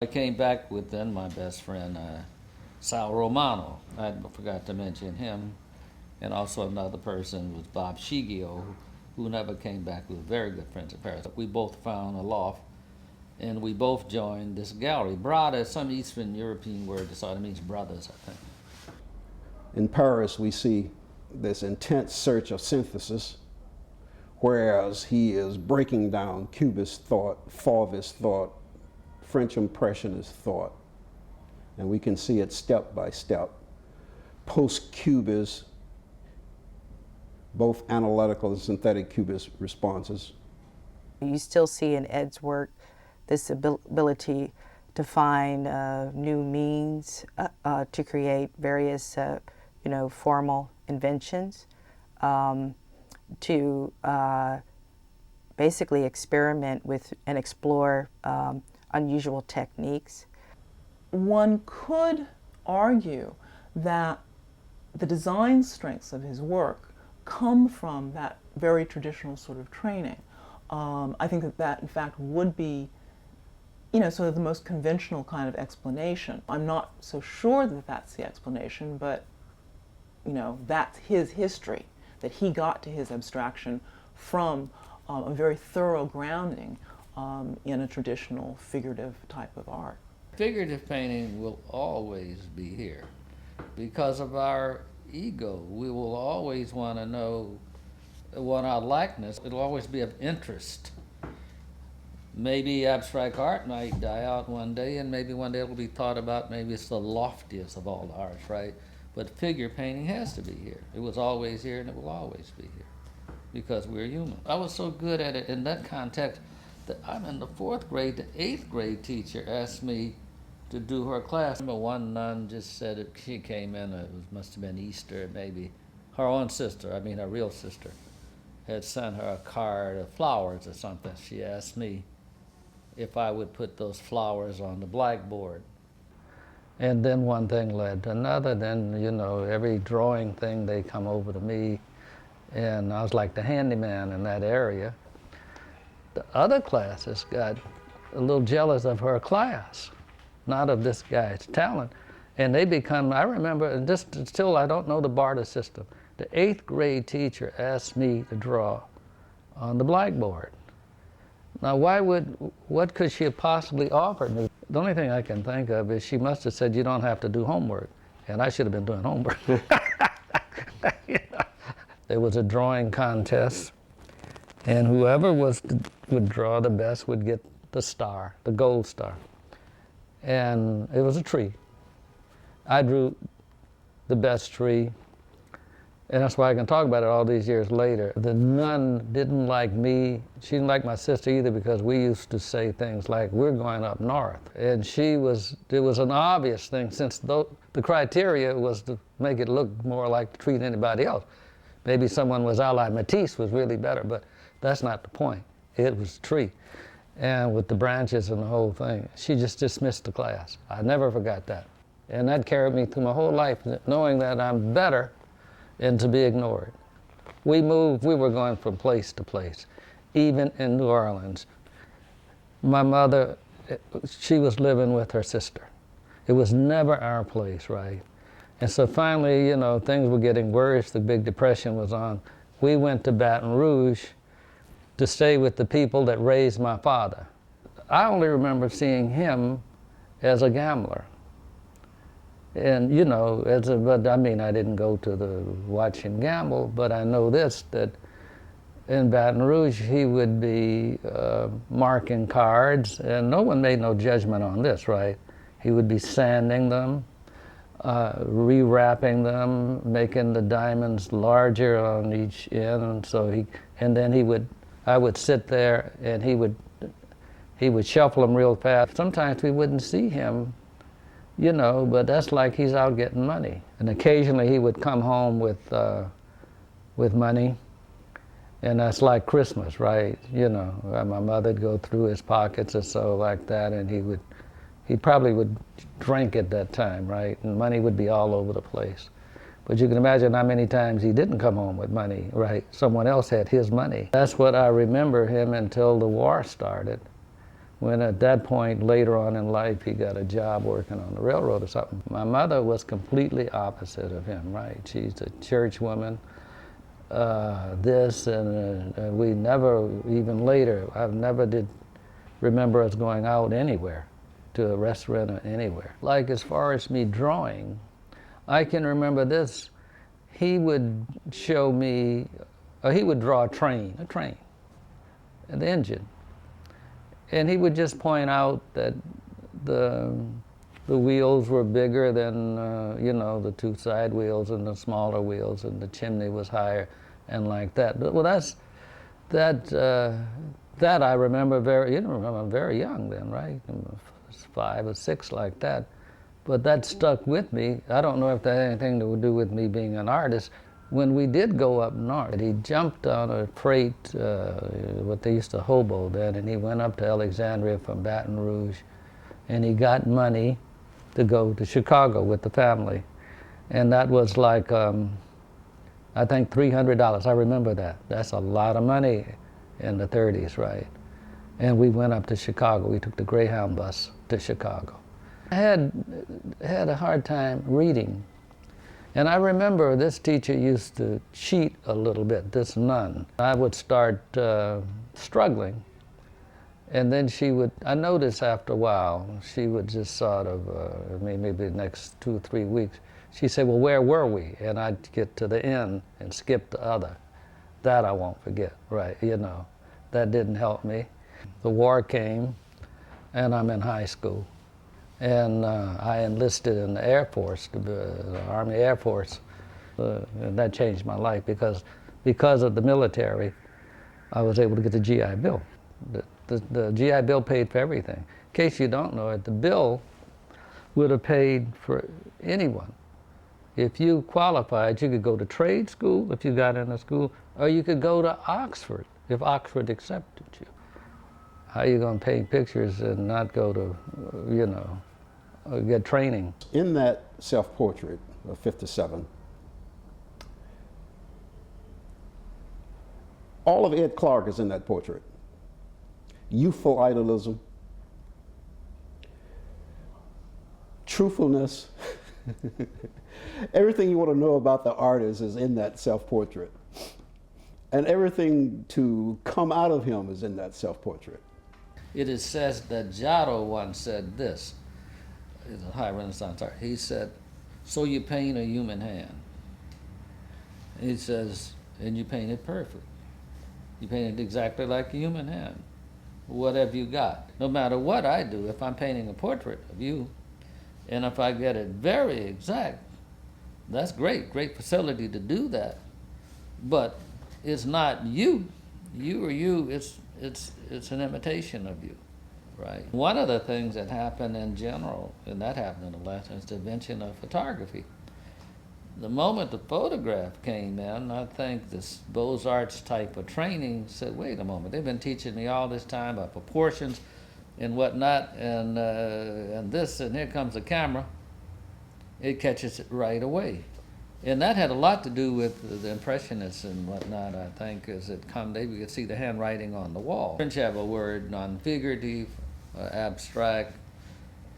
I came back with then my best friend, Sal Romano. I forgot to mention him. And also another person was Bob Shigio, who never came back. We were very good friends in Paris. We both found a loft, and we both joined this gallery. Brada is some Eastern European word, so it means brothers, I think. In Paris, we see this intense search of synthesis, whereas he is breaking down Cubist thought, Fauvist thought, French Impressionist thought, and we can see it step by step. Post-Cubist, both analytical and synthetic Cubist responses. You still see in Ed's work this ability to find new means to create various, formal inventions, to basically experiment with and explore unusual techniques. One could argue that the design strengths of his work come from that very traditional sort of training. I think that in fact would be, sort of the most conventional kind of explanation. I'm not so sure that that's the explanation, but that's his history, that he got to his abstraction from a very thorough grounding in a traditional figurative type of art. Figurative painting will always be here because of our ego. We will always want to know what our likeness. It'll always be of interest. Maybe abstract art might die out one day, and maybe one day it'll be thought about, maybe it's the loftiest of all the arts, right? But figure painting has to be here. It was always here, and it will always be here because we're human. I was so good at it in that context that I'm in the 4th grade. The 8th grade teacher asked me to do her class. One nun just said it, she came in, it must have been Easter, maybe. Her own sister, her real sister, had sent her a card of flowers or something. She asked me if I would put those flowers on the blackboard. And then one thing led to another. Then, every drawing thing, they come over to me, and I was like the handyman in that area. The other classes got a little jealous of her class, not of this guy's talent. And they become, I remember, and this still I don't know the barter system. The 8th grade teacher asked me to draw on the blackboard. Now what could she have possibly offered me? The only thing I can think of is she must have said, you don't have to do homework. And I should have been doing homework. There was a drawing contest, and whoever would draw the best would get the star, the gold star. And it was a tree. I drew the best tree, and that's why I can talk about it all these years later. The nun didn't like me. She didn't like my sister either, because we used to say things like, we're going up north. And it was an obvious thing, since the criteria was to make it look more like to treat anybody else. Maybe someone was a la Matisse was really better, but that's not the point. It was a tree. And with the branches and the whole thing, she just dismissed the class. I never forgot that. And that carried me through my whole life, knowing that I'm better and to be ignored. We were going from place to place, even in New Orleans. My mother, she was living with her sister. It was never our place, right? And so finally, things were getting worse. The Big Depression was on. We went to Baton Rouge to stay with the people that raised my father. I only remember seeing him as a gambler. And I didn't go to watch him gamble, but I know this, that in Baton Rouge he would be marking cards, and no one made no judgment on this, right? He would be sanding them, rewrapping them, making the diamonds larger on each end, I would sit there and he would shuffle them real fast. Sometimes we wouldn't see him, but that's like he's out getting money. And occasionally he would come home with money, and that's like Christmas, right? My mother'd go through his pockets or so like that, and he probably would drink at that time, right? And money would be all over the place. But you can imagine how many times he didn't come home with money, right? Someone else had his money. That's what I remember him until the war started. when at that point, later on in life, he got a job working on the railroad or something. My mother was completely opposite of him, right? She's a church woman, we never, even later, I never did remember us going out anywhere, to a restaurant or anywhere. Like as far as me drawing, I can remember this. He would show me, he would draw a train, the engine. And he would just point out that the wheels were bigger than, you know, the two side wheels and the smaller wheels, and the chimney was higher, and like that. Well, that I remember very, you know, remember I'm very young then, right? I was 5 or 6 like that. But that stuck with me. I don't know if that had anything to do with me being an artist. When we did go up north, he jumped on a freight, what they used to hobo then, and he went up to Alexandria from Baton Rouge, and he got money to go to Chicago with the family. And that was like, I think $300. I remember that. That's a lot of money in the 30s, right? And we went up to Chicago. We took the Greyhound bus to Chicago. I had a hard time reading. And I remember this teacher used to cheat a little bit, this nun. I would start struggling. And then she would, I noticed after a while, she would just sort of, maybe the next 2 or 3 weeks, she'd say, well, where were we? And I'd get to the end and skip the other. That I won't forget, right, you know. That didn't help me. The war came, and I'm in high school. And I enlisted in the Air Force, the Army Air Force. And that changed my life because of the military, I was able to get the GI Bill. The GI Bill paid for everything. In case you don't know it, the bill would have paid for anyone. If you qualified, you could go to trade school if you got into school, or you could go to Oxford if Oxford accepted you. How are you going to paint pictures and not go to, you know, get training? In that self-portrait of 57, all of Ed Clark is in that portrait. Youthful idealism, truthfulness, everything you want to know about the artist is in that self-portrait. And everything to come out of him is in that self-portrait. It is said that Giotto once said this, in the high Renaissance art. He said, so you paint a human hand. He says, and you paint it perfect. You paint it exactly like a human hand. What have you got? No matter what I do, if I'm painting a portrait of you, and if I get it very exact, that's great facility to do that. But it's not you. You or you, it's an imitation of you, right? One of the things that happened in general, and that happened in the last, is the invention of photography. The moment the photograph came in, I think this Beaux-Arts type of training said, wait a moment, they've been teaching me all this time about proportions and whatnot, and this, and here comes the camera. It catches it right away. And that had a lot to do with the Impressionists and whatnot, I think, as it come, they could see the handwriting on the wall. French have a word, non-figurative, abstract,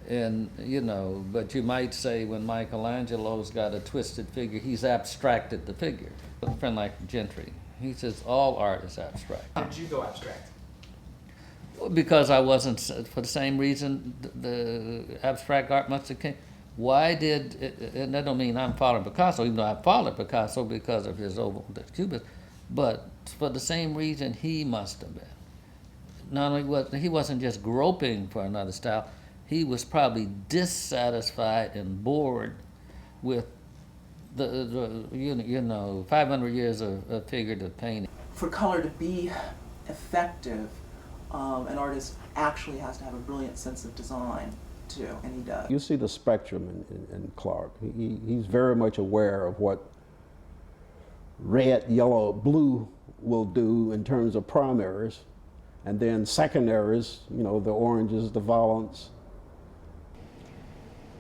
and, you know, but you might say when Michelangelo's got a twisted figure, he's abstracted the figure. A friend like Gentry, he says all art is abstract. How did you go abstract? Because I wasn't, for the same reason the abstract art must have came. Why did, and that don't mean I'm following Picasso, even though I followed Picasso because of his the Cubist, but for the same reason he must have been. Not only he wasn't just groping for another style, he was probably dissatisfied and bored with the you know 500 years of figurative painting. For color to be effective, an artist actually has to have a brilliant sense of design too, and he does. You see the spectrum in Clark. He's very much aware of what red, yellow, blue will do in terms of primaries, and then secondaries, you know, the oranges, the violets.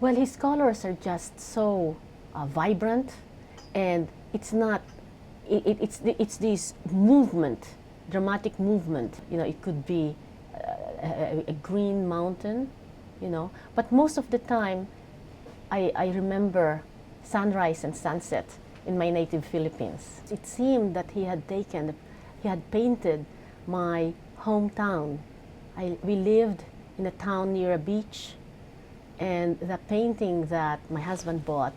Well, his colors are just so vibrant, and it's not, it's this movement, dramatic movement. You know, it could be a green mountain, you know. But most of the time, I remember sunrise and sunset in my native Philippines. It seemed that he had painted my hometown. We lived in a town near a beach, and the painting that my husband bought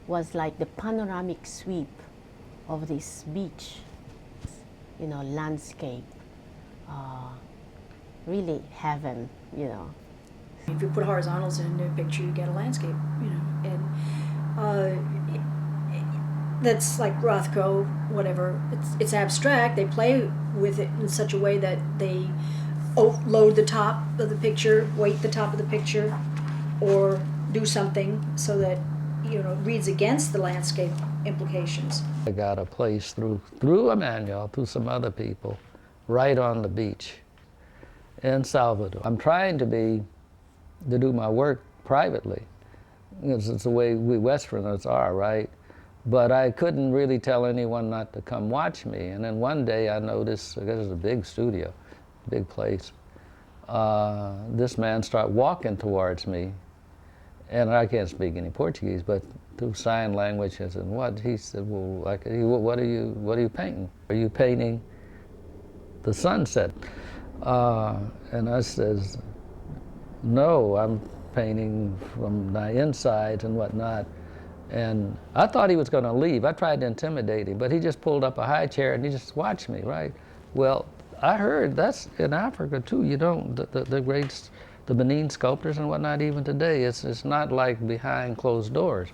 was like the panoramic sweep of this beach, you know, landscape, really heaven, you know. If you put horizontals in a picture, you get a landscape, you know, and that's like Rothko, whatever. It's abstract. They play with it in such a way that they load the top of the picture, weight the top of the picture, or do something so that, you know, reads against the landscape implications. I got a place through Emmanuel, through some other people, right on the beach in Salvador. I'm trying to do my work privately. It's the way we Westerners are, right? But I couldn't really tell anyone not to come watch me. And then one day I noticed, because it's a big studio, big place, this man started walking towards me. And I can't speak any Portuguese, but through sign language, I said, what? He said, well, what are you painting? Are you painting the sunset? And I says, no, I'm painting from my insides and whatnot. And I thought he was going to leave. I tried to intimidate him, but he just pulled up a high chair and he just watched me, right? Well, I heard that's in Africa too. You don't, the greats, the Benin sculptors and whatnot, even today, it's not like behind closed doors.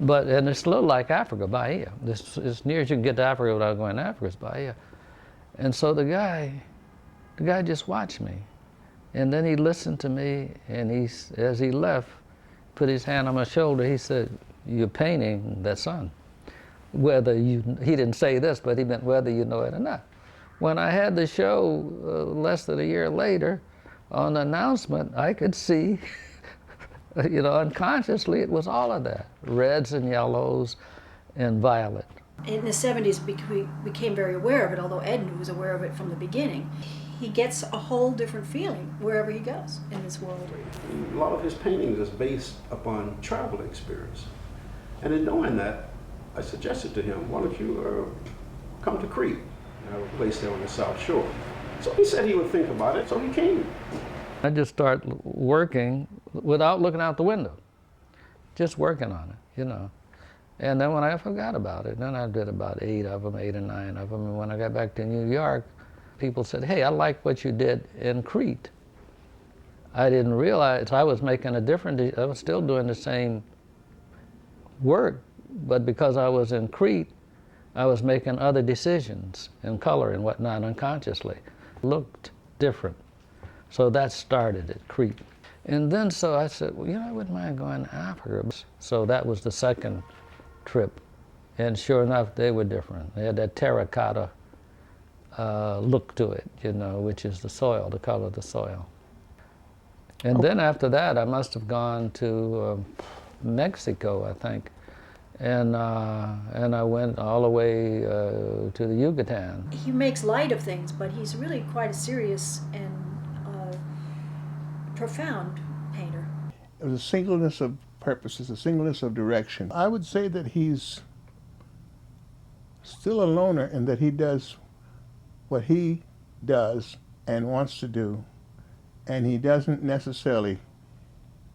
But, and it's a little like Africa, Bahia. It's as near as you can get to Africa without going to Africa, it's Bahia. And so the guy just watched me. And then he listened to me, and as he left, put his hand on my shoulder, he said, you're painting the sun. He didn't say this, but he meant whether you know it or not. When I had the show less than a year later, on the announcement, I could see, you know, unconsciously it was all of that, reds and yellows and violet. In the 70s, we became very aware of it, although Ed was aware of it from the beginning. He gets a whole different feeling wherever he goes in this world. A lot of his paintings is based upon travel experience. And in knowing that, I suggested to him, why don't you come to Crete? I have a place there on the South Shore. So he said he would think about it, so he came. I just start working without looking out the window, just working on it, you know. And then when I forgot about it, then I did about 8 or 9 of them. And when I got back to New York, people said, hey, I like what you did in Crete. I didn't realize I was making a different, I was still doing the same work, but because I was in Crete, I was making other decisions in color and whatnot unconsciously. Looked different. So that started at Crete. And then so I said, well, you know, I wouldn't mind going to Africa. So that was the second trip. And sure enough, they were different. They had that terracotta look to it, you know, which is the soil, the color of the soil. And then after that, I must have gone to Mexico, I think. And I went all the way to the Yucatan. He makes light of things, but he's really quite a serious and profound painter. It was a singleness of purpose, it's a singleness of direction. I would say that he's still a loner in that he does what he does and wants to do, and he doesn't necessarily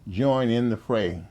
join in the fray.